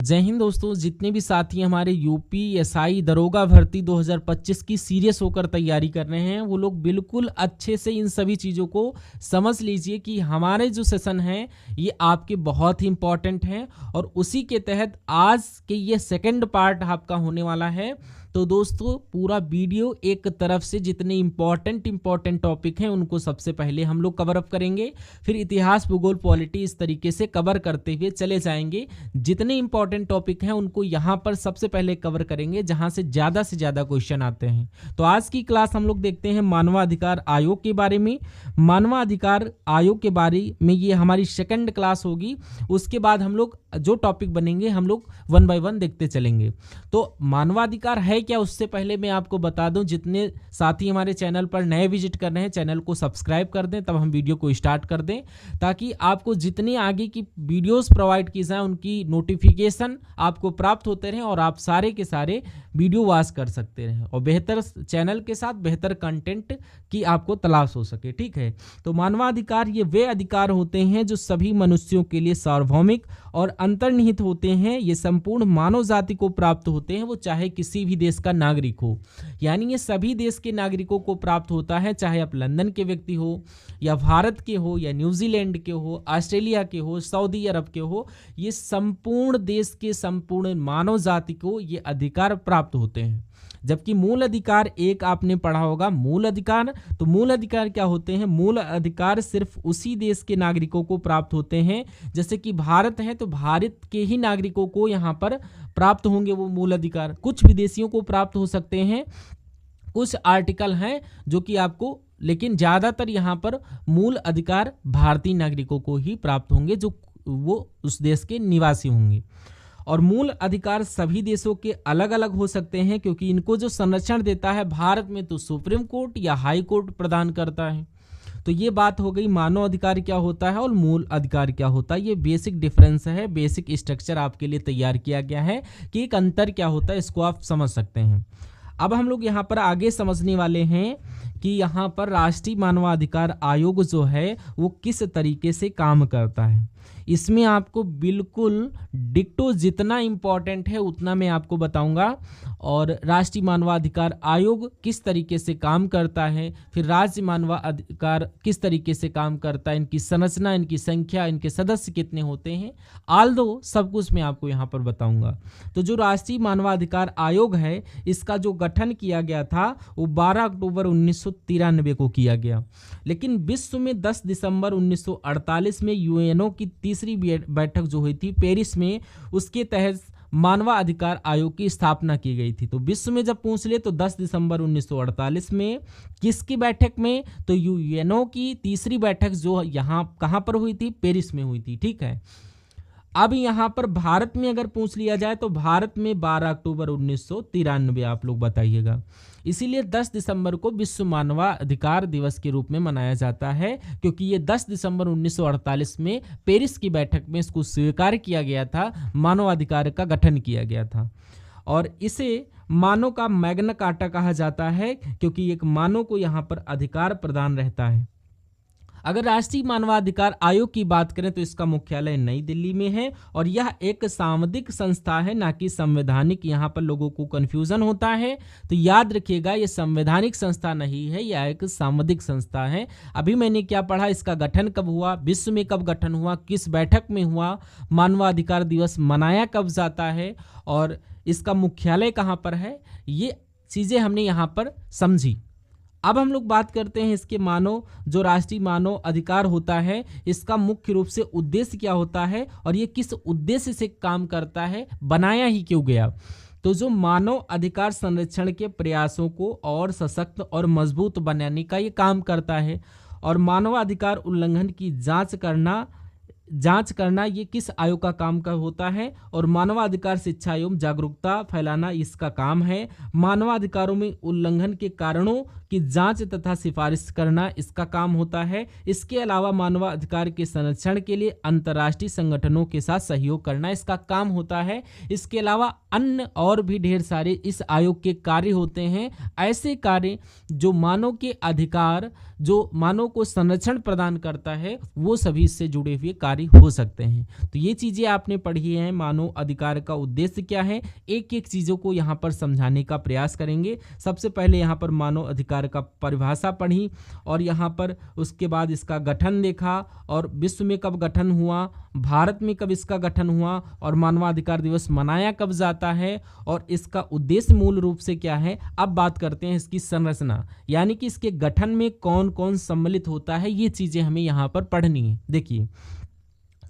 जय हिंद दोस्तों। जितने भी साथी हमारे यूपी एसआई दरोगा भर्ती 2025 की सीरियस होकर तैयारी कर रहे हैं, वो लोग बिल्कुल अच्छे से इन सभी चीज़ों को समझ लीजिए कि हमारे जो सेशन हैं ये आपके बहुत ही इम्पॉर्टेंट हैं और उसी के तहत आज के ये सेकंड पार्ट आपका होने वाला है। तो दोस्तों पूरा वीडियो एक तरफ से जितने इम्पॉर्टेंट टॉपिक हैं उनको सबसे पहले हम लोग कवर अप करेंगे, फिर इतिहास भूगोल पॉलिटी इस तरीके से कवर करते हुए चले जाएंगे। जितने इंपॉर्टेंट टॉपिक हैं उनको यहाँ पर सबसे पहले कवर करेंगे जहाँ से ज़्यादा क्वेश्चन आते हैं। तो आज की क्लास हम लोग देखते हैं मानवाधिकार आयोग के बारे में। मानवाधिकार आयोग के बारे में ये हमारी सेकंड क्लास होगी। उसके बाद हम लोग जो टॉपिक बनेंगे हम लोग वन बाय वन देखते चलेंगे। तो मानवाधिकार है क्या, उससे पहले मैं आपको बता दूं, जितने साथी हमारे चैनल पर नए विजिट कर रहे हैं चैनल को सब्सक्राइब कर दें, तब हम वीडियो को स्टार्ट कर दें ताकि आपको जितनी आगे की वीडियोस प्रोवाइड की जाए उनकी नोटिफिकेशन आपको प्राप्त होते रहें और आप सारे के सारे वीडियो वॉच कर सकते रहें और बेहतर चैनल के साथ बेहतर कंटेंट की आपको तलाश हो सके। ठीक है, तो मानवाधिकार ये वे अधिकार होते हैं जो सभी मनुष्यों के लिए सार्वभौमिक और अंतर्निहित होते हैं। ये संपूर्ण मानव जाति को प्राप्त होते हैं, वो चाहे किसी भी देश का नागरिक हो, यानी ये सभी देश के नागरिकों को प्राप्त होता है, चाहे आप लंदन के व्यक्ति हो या भारत के हो या न्यूजीलैंड के हो, ऑस्ट्रेलिया के हो, सऊदी अरब के हो, ये संपूर्ण देश के संपूर्ण मानव जाति को ये अधिकार प्राप्त होते हैं। जबकि मूल अधिकार एक आपने पढ़ा होगा, मूल अधिकार। तो मूल अधिकार क्या होते हैं? मूल अधिकार सिर्फ उसी देश के नागरिकों को प्राप्त होते हैं। जैसे कि भारत है तो भारत के ही नागरिकों को यहाँ पर प्राप्त होंगे वो मूल अधिकार। कुछ विदेशियों को प्राप्त हो सकते हैं, कुछ आर्टिकल हैं जो कि आपको, लेकिन ज़्यादातर यहाँ पर मूल अधिकार भारतीय नागरिकों को ही प्राप्त होंगे जो वो उस देश के निवासी होंगे। और मूल अधिकार सभी देशों के अलग अलग हो सकते हैं क्योंकि इनको जो संरक्षण देता है भारत में तो सुप्रीम कोर्ट या हाई कोर्ट प्रदान करता है। तो ये बात हो गई मानव अधिकार क्या होता है और मूल अधिकार क्या होता है। ये बेसिक डिफरेंस है, बेसिक स्ट्रक्चर आपके लिए तैयार किया गया है कि एक अंतर क्या होता है, इसको आप समझ सकते हैं। अब हम लोग यहाँ पर आगे समझने वाले हैं कि यहाँ पर राष्ट्रीय मानवाधिकार आयोग जो है वो किस तरीके से काम करता है। इसमें आपको बिल्कुल डिक्टो जितना इम्पॉर्टेंट है उतना मैं आपको बताऊंगा। और राष्ट्रीय मानवाधिकार आयोग किस तरीके से काम करता है, फिर राज्य मानवाधिकार किस तरीके से काम करता है, इनकी संरचना, इनकी संख्या, इनके सदस्य कितने होते हैं, ऑल दो सब कुछ मैं आपको यहाँ पर बताऊंगा। तो जो राष्ट्रीय मानवाधिकार आयोग है इसका जो गठन किया गया था वो 12 अक्टूबर 1993 को किया गया, लेकिन विश्व में 10 दिसंबर 1948 में यूएनओ की तीसरी बैठक जो हुई थी पेरिस में, उसके तहत मानवाधिकार आयोग की स्थापना की गई थी। तो विश्व में जब पूछ ले तो 10 दिसंबर 1948 में किसकी बैठक में, तो यूएनओ की तीसरी बैठक जो यहाँ कहाँ पर हुई थी, पेरिस में हुई थी। ठीक है, अब यहाँ पर भारत में अगर पूछ लिया जाए तो भारत में 12 अक्टूबर 1993 आप लोग बताइएगा। इसीलिए 10 दिसंबर को विश्व मानवाधिकार दिवस के रूप में मनाया जाता है क्योंकि ये 10 दिसंबर 1948 में पेरिस की बैठक में इसको स्वीकार किया गया था, मानवाधिकार का गठन किया गया था। और इसे मानव का मैग्ना कार्टा कहा जाता है क्योंकि एक मानव को यहाँ पर अधिकार प्रदान रहता है। अगर राष्ट्रीय मानवाधिकार आयोग की बात करें तो इसका मुख्यालय नई दिल्ली में है और यह एक सामुदायिक संस्था है, ना कि संवैधानिक। यहाँ पर लोगों को कंफ्यूजन होता है, तो याद रखिएगा ये संवैधानिक संस्था नहीं है, यह एक सामुदायिक संस्था है। अभी मैंने क्या पढ़ा, इसका गठन कब हुआ, विश्व में कब गठन हुआ, किस बैठक में हुआ, मानवाधिकार दिवस मनाया कब जाता है और इसका मुख्यालय कहाँ पर है, ये चीज़ें हमने यहाँ पर समझी। अब हम लोग बात करते हैं इसके मानव, जो राष्ट्रीय मानव अधिकार होता है इसका मुख्य रूप से उद्देश्य क्या होता है और ये किस उद्देश्य से काम करता है, बनाया ही क्यों गया। तो जो मानव अधिकार संरक्षण के प्रयासों को और सशक्त और मजबूत बनाने का ये काम करता है और मानवाधिकार उल्लंघन की जांच करना ये किस आयोग का काम का होता है और मानवाधिकार शिक्षा एवं जागरूकता फैलाना इसका काम है। मानवाधिकारों में उल्लंघन के कारणों की जांच तथा सिफारिश करना इसका काम होता है। इसके अलावा मानवाधिकार के संरक्षण के लिए अंतर्राष्ट्रीय संगठनों के साथ सहयोग करना इसका काम होता है। इसके अलावा अन्य और भी ढेर सारे इस आयोग के कार्य होते हैं, ऐसे कार्य जो मानव के अधिकार जो मानव को संरक्षण प्रदान करता है, वो सभी इससे जुड़े हुए कार्य हो सकते हैं। तो ये चीज़ें आपने पढ़ी हैं। मानव अधिकार का उद्देश्य क्या है, एक एक चीज़ों को यहाँ पर समझाने का प्रयास करेंगे। सबसे पहले यहाँ पर मानव अधिकार का परिभाषा पढ़ी और यहाँ पर उसके बाद इसका गठन देखा और विश्व में कब गठन हुआ, भारत में कब इसका गठन हुआ और मानवाधिकार दिवस मनाया कब जाता है और इसका उद्देश्य मूल रूप से क्या है। अब बात करते हैं इसकी संरचना, यानी कि इसके गठन में कौन कौन सम्मिलित होता है, ये चीज़ें हमें यहाँ पर पढ़नी है। देखिए,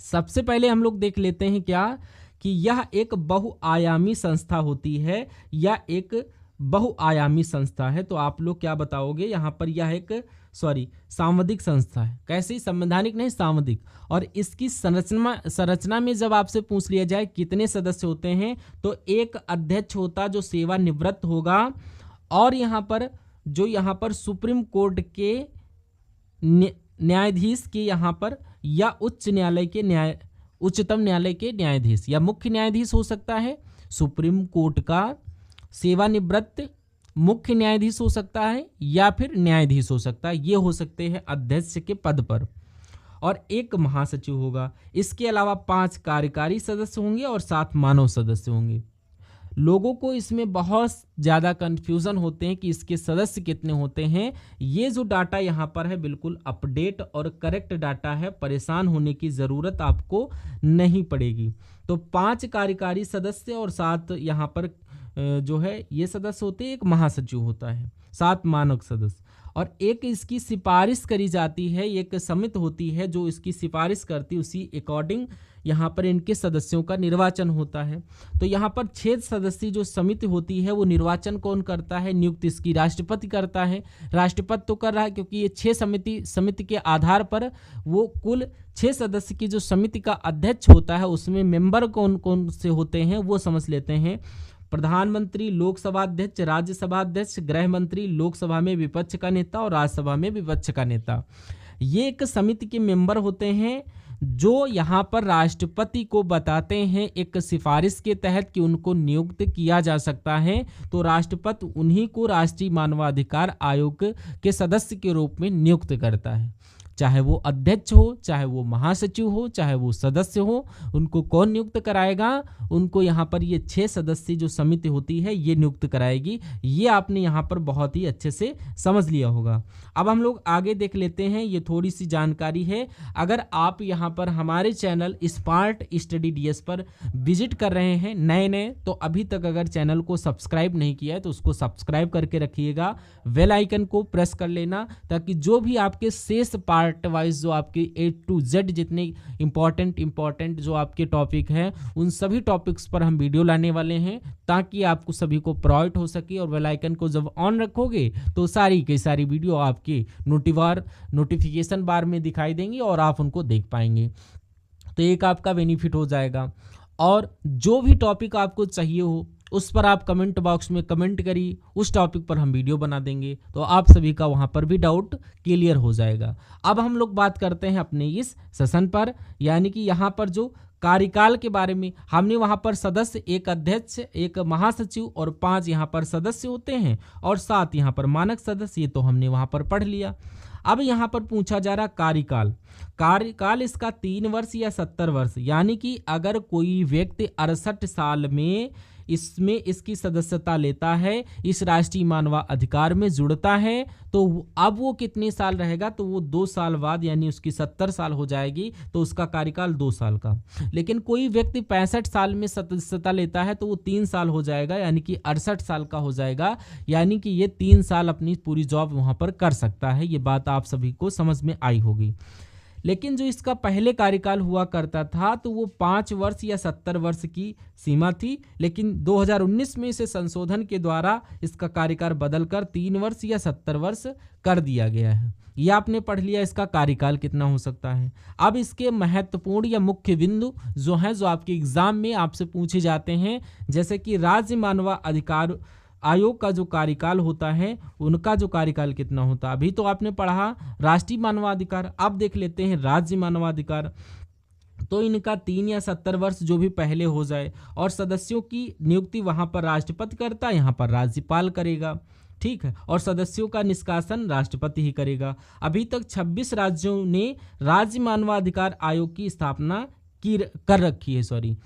सबसे पहले हम लोग देख लेते हैं क्या कि यह एक बहुआयामी संस्था होती है या एक बहुआयामी संस्था है। तो आप लोग क्या बताओगे यहाँ पर, यह एक सांविधिक संस्था है। कैसे, संवैधानिक नहीं, सांविधिक। और इसकी संरचना में जब आपसे पूछ लिया जाए कितने सदस्य होते हैं, तो एक अध्यक्ष होता जो सेवानिवृत्त होगा और यहाँ पर सुप्रीम कोर्ट के न्यायाधीश के यहाँ पर या उच्चतम न्यायालय के न्यायाधीश या मुख्य न्यायाधीश हो सकता है, सुप्रीम कोर्ट का सेवानिवृत्त मुख्य न्यायाधीश हो सकता है या फिर न्यायाधीश हो सकता है। ये हो सकते हैं अध्यक्ष के पद पर, और एक महासचिव होगा। इसके अलावा 5 कार्यकारी सदस्य होंगे और 7 मानव सदस्य होंगे। लोगों को इसमें बहुत ज़्यादा कन्फ्यूज़न होते हैं कि इसके सदस्य कितने होते हैं। ये जो डाटा यहाँ पर है बिल्कुल अपडेट और करेक्ट डाटा है, परेशान होने की ज़रूरत आपको नहीं पड़ेगी। तो 5 कार्यकारी सदस्य और 7 यहाँ पर जो है ये सदस्य होते हैं, एक महासचिव होता है, 7 मानव सदस्य, और एक इसकी सिफारिश करी जाती है। एक समिति होती है जो इसकी सिफारिश करती है, उसी अकॉर्डिंग यहाँ पर इनके सदस्यों का निर्वाचन होता है। तो यहाँ पर 6 सदस्यीय जो समिति होती है वो निर्वाचन कौन करता है, नियुक्त इसकी राष्ट्रपति करता है। राष्ट्रपति तो कर रहा है क्योंकि ये 6 समिति के आधार पर वो कुल 6 सदस्य की जो समिति का अध्यक्ष होता है उसमें मेंबर कौन कौन से होते हैं वो समझ लेते हैं। प्रधानमंत्री, लोकसभा अध्यक्ष, राज्यसभा अध्यक्ष, गृह मंत्री, लोकसभा में विपक्ष का नेता और राज्यसभा में विपक्ष का नेता। ये एक समिति के मेंबर होते हैं जो यहाँ पर राष्ट्रपति को बताते हैं एक सिफारिश के तहत कि उनको नियुक्त किया जा सकता है। तो राष्ट्रपति उन्हीं को राष्ट्रीय मानवाधिकार आयोग के सदस्य के रूप में नियुक्त करता है। चाहे वो अध्यक्ष हो, चाहे वो महासचिव हो, चाहे वो सदस्य हो, उनको कौन नियुक्त कराएगा? उनको यहाँ पर ये 6 सदस्यीय जो समिति होती है ये नियुक्त कराएगी। ये आपने यहाँ पर बहुत ही अच्छे से समझ लिया होगा। अब हम लोग आगे देख लेते हैं, ये थोड़ी सी जानकारी है। अगर आप यहाँ पर हमारे चैनल स्मार्ट स्टडी डीएस पर विजिट कर रहे हैं नए तो अभी तक अगर चैनल को सब्सक्राइब नहीं किया है तो उसको सब्सक्राइब करके रखिएगा, बेल आइकन को प्रेस कर लेना, ताकि जो भी आपके शेष पार्ट वाइज जो आपके A to Z जितने इंपॉर्टेंट जो आपके टॉपिक हैं उन सभी टॉपिक्स पर हम वीडियो लाने वाले हैं, ताकि आपको सभी को प्रोवाइड हो सके। और बेल आइकन को जब ऑन रखोगे तो सारी की सारी वीडियो आपके नोटिफिकेशन बार में दिखाई देंगी और आप उनको देख पाएंगे। तो एक आपका बेनिफिट हो जाएगा। और जो भी टॉपिक आपको चाहिए हो उस पर आप कमेंट बॉक्स में कमेंट करिए, उस टॉपिक पर हम वीडियो बना देंगे, तो आप सभी का वहाँ पर भी डाउट क्लियर हो जाएगा। अब हम लोग बात करते हैं अपने इस सेशन पर, यानी कि यहाँ पर जो कार्यकाल के बारे में हमने वहाँ पर सदस्य, एक अध्यक्ष, एक महासचिव और 5 यहाँ पर सदस्य होते हैं और 7 यहाँ पर मानक सदस्य, ये तो हमने वहाँ पर पढ़ लिया। अब यहाँ पर पूछा जा रहा कार्यकाल इसका 3 वर्ष या 70 वर्ष, यानी कि अगर कोई व्यक्ति 68 साल में इसकी सदस्यता लेता है, इस राष्ट्रीय मानवाधिकार में जुड़ता है, तो अब वो कितने साल रहेगा? तो वो 2 साल बाद, यानी उसकी 70 साल हो जाएगी, तो उसका कार्यकाल 2 साल का। लेकिन कोई व्यक्ति 65 साल में सदस्यता लेता है तो वो 3 साल हो जाएगा, यानी कि 68 साल का हो जाएगा। यानी कि ये 3 साल अपनी पूरी जॉब वहाँ पर कर सकता है। ये बात आप सभी को समझ में आई होगी। लेकिन जो इसका पहले कार्यकाल हुआ करता था तो वो 5 वर्ष या 70 वर्ष की सीमा थी, लेकिन 2019 में इसे संशोधन के द्वारा इसका कार्यकाल बदलकर 3 वर्ष या 70 वर्ष कर दिया गया है। ये आपने पढ़ लिया इसका कार्यकाल कितना हो सकता है। अब इसके महत्वपूर्ण या मुख्य बिंदु जो हैं, जो आपके एग्जाम में आपसे पूछे जाते हैं, जैसे कि राज्य मानवाधिकार आयोग का जो कार्यकाल होता है उनका जो कार्यकाल कितना होता है। अभी तो आपने पढ़ा राष्ट्रीय मानवाधिकार, अब देख लेते हैं राज्य मानवाधिकार। तो इनका 3 या 70 वर्ष जो भी पहले हो जाए, और सदस्यों की नियुक्ति वहाँ पर राष्ट्रपति करता है, यहाँ पर राज्यपाल करेगा। ठीक है, और सदस्यों का निष्कासन राष्ट्रपति ही करेगा। अभी तक 26 राज्यों ने राज्य मानवाधिकार आयोग की स्थापना कर रखी है, सॉरी।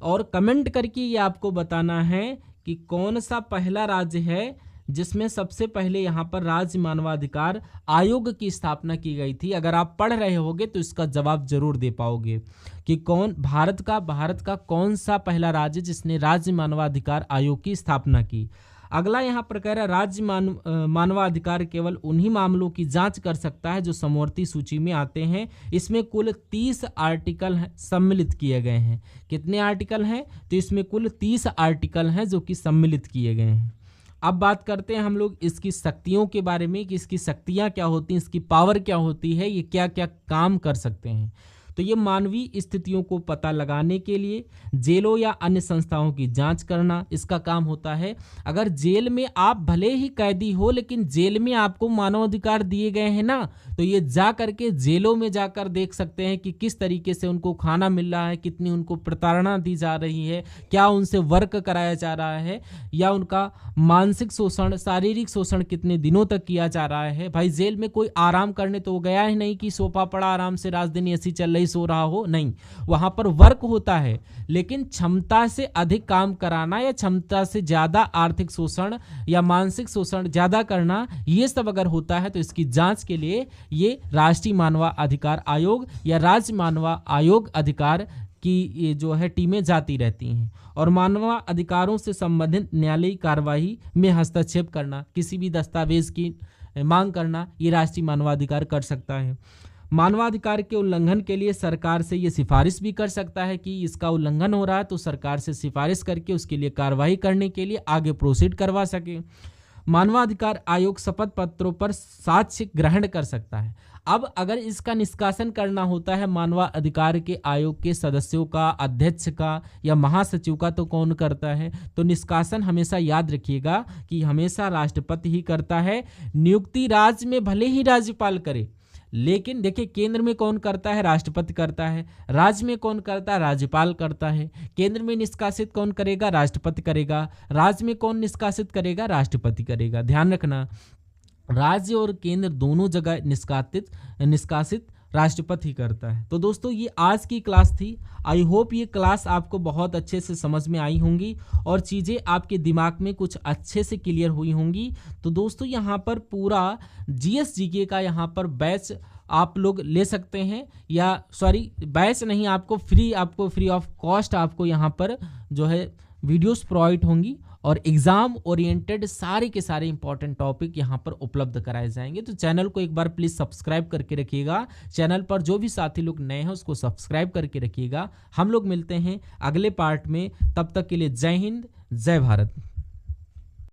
और कमेंट करके ये आपको बताना है कि कौन सा पहला राज्य है जिसमें सबसे पहले यहाँ पर राज्य मानवाधिकार आयोग की स्थापना की गई थी। अगर आप पढ़ रहे होगे तो इसका जवाब जरूर दे पाओगे कि कौन भारत का कौन सा पहला राज्य जिसने राज्य मानवाधिकार आयोग की स्थापना की। अगला यहाँ पर कह रहा है राज्य मानवाधिकार केवल उन्हीं मामलों की जांच कर सकता है जो समवर्ती सूची में आते हैं। इसमें कुल 30 आर्टिकल सम्मिलित किए गए हैं। कितने आर्टिकल हैं? तो इसमें कुल 30 आर्टिकल हैं जो कि सम्मिलित किए गए हैं। अब बात करते हैं हम लोग इसकी शक्तियों के बारे में कि इसकी शक्तियाँ क्या होती हैं, इसकी पावर क्या होती है, ये क्या क्या काम कर सकते हैं। तो ये मानवीय स्थितियों को पता लगाने के लिए जेलों या अन्य संस्थाओं की जांच करना इसका काम होता है। अगर जेल में आप भले ही कैदी हो लेकिन जेल में आपको मानवाधिकार दिए गए हैं ना, तो ये जा करके जेलों में जाकर देख सकते हैं कि किस तरीके से उनको खाना मिल रहा है, कितनी उनको प्रताड़ना दी जा रही है, क्या उनसे वर्क कराया जा रहा है, या उनका मानसिक शोषण, शारीरिक शोषण कितने दिनों तक किया जा रहा है। भाई जेल में कोई आराम करने तो गया ही नहीं कि सोफा पड़ा आराम से रात दिन ऐसी चल रही सो रहा हो, नहीं, वहां पर वर्क होता है। लेकिन क्षमता से अधिक काम कराना या क्षमता से ज्यादा आर्थिक शोषण या मानसिक शोषण ज्यादा करना, ये सब अगर होता है तो इसकी जांच के लिए ये राष्ट्रीय मानवाधिकार आयोग या राज्य मानवाधिकार अधिकार की ये जो है टीमें जाती रहती हैं। और मानवाधिकारों से संबंधित न्यायालयी कार्यवाही में हस्तक्षेप करना, किसी भी दस्तावेज की मांग करना, ये राष्ट्रीय मानवाधिकार कर सकता है। मानवाधिकार के उल्लंघन के लिए सरकार से ये सिफारिश भी कर सकता है कि इसका उल्लंघन हो रहा है, तो सरकार से सिफारिश करके उसके लिए कार्रवाई करने के लिए आगे प्रोसीड करवा सके। मानवाधिकार आयोग शपथ पत्रों पर साक्ष्य ग्रहण कर सकता है। अब अगर इसका निष्कासन करना होता है मानवाधिकार के आयोग के सदस्यों का, अध्यक्ष का या महासचिव का, तो कौन करता है? तो निष्कासन हमेशा याद रखिएगा कि हमेशा राष्ट्रपति ही करता है। नियुक्ति राज्य में भले ही राज्यपाल करे, लेकिन देखिए केंद्र में कौन करता है? राष्ट्रपति करता है। राज्य में कौन करता है? राज्यपाल करता है। केंद्र में निष्कासित कौन करेगा? राष्ट्रपति करेगा। राज्य में कौन निष्कासित करेगा? राष्ट्रपति करेगा। ध्यान रखना, राज्य और केंद्र दोनों जगह निष्कासित राष्ट्रपति करता है। तो दोस्तों ये आज की क्लास थी। आई होप ये क्लास आपको बहुत अच्छे से समझ में आई होंगी और चीज़ें आपके दिमाग में कुछ अच्छे से क्लियर हुई होंगी। तो दोस्तों यहाँ पर पूरा जीएस जीके का यहाँ पर बैच आप लोग ले सकते हैं, या सॉरी बैच नहीं, आपको फ्री ऑफ कॉस्ट आपको यहाँ पर जो है वीडियोस प्रोवाइड होंगी और एग्जाम ओरिएंटेड सारे के सारे इंपॉर्टेंट टॉपिक यहाँ पर उपलब्ध कराए जाएंगे। तो चैनल को एक बार प्लीज़ सब्सक्राइब करके रखिएगा। चैनल पर जो भी साथी लोग नए हैं उसको सब्सक्राइब करके रखिएगा। हम लोग मिलते हैं अगले पार्ट में, तब तक के लिए जय हिंद, जय भारत।